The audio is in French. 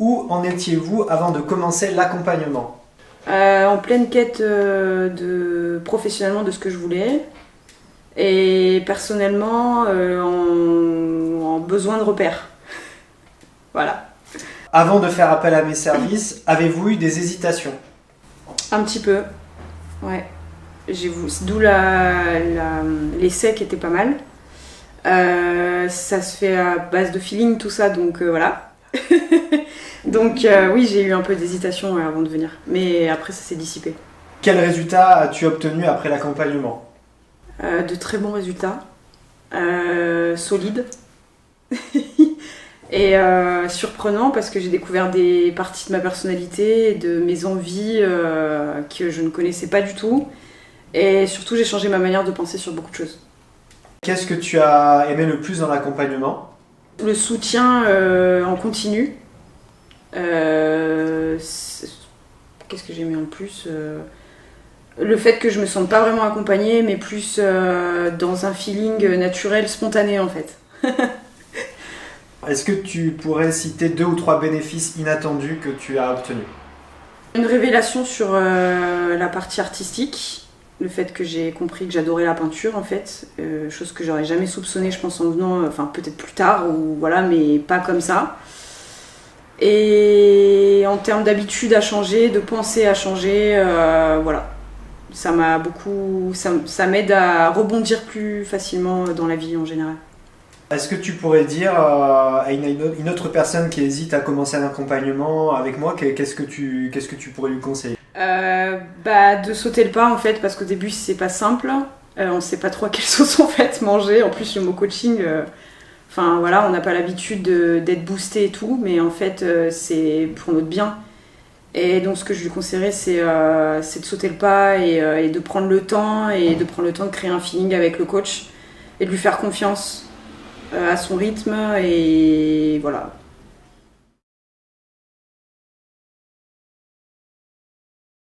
Où en étiez-vous avant de commencer l'accompagnement? En pleine quête professionnellement de ce que je voulais et personnellement en besoin de repères. Voilà. Avant de faire appel à mes services, avez-vous eu des hésitations? Un petit peu, ouais. D'où l'essai qui était pas mal. Ça se fait à base de feeling, tout ça, donc voilà. Donc oui, j'ai eu un peu d'hésitation avant de venir, mais après ça s'est dissipé. Quels résultats as-tu obtenus après l'accompagnement? De très bons résultats, solides et surprenants parce que j'ai découvert des parties de ma personnalité, de mes envies que je ne connaissais pas du tout, et surtout j'ai changé ma manière de penser sur beaucoup de choses. Qu'est-ce que tu as aimé le plus dans l'accompagnement? Le soutien en continu. Qu'est-ce que j'ai aimé en plus le fait que je me sente pas vraiment accompagnée, mais plus dans un feeling naturel, spontané en fait. Est-ce que tu pourrais citer 2 ou 3 bénéfices inattendus que tu as obtenus? Une révélation sur la partie artistique, le fait que j'ai compris que j'adorais la peinture en fait, chose que j'aurais jamais soupçonnée je pense en venant, enfin peut-être plus tard, ou voilà, mais pas comme ça. Et en termes d'habitude à changer, de pensée à changer, voilà. Ça m'a beaucoup, ça m'aide à rebondir plus facilement dans la vie en général. Est-ce que tu pourrais dire à une autre personne qui hésite à commencer un accompagnement avec moi, qu'est-ce que tu pourrais lui conseiller? De sauter le pas en fait, parce qu'au début c'est pas simple, on sait pas trop à quelle sauce en fait manger. En plus le mot coaching, enfin voilà, on n'a pas l'habitude d'être boosté et tout, mais en fait c'est pour notre bien. Et donc ce que je lui conseillerais c'est de sauter le pas et de prendre le temps de créer un feeling avec le coach et de lui faire confiance à son rythme, et voilà.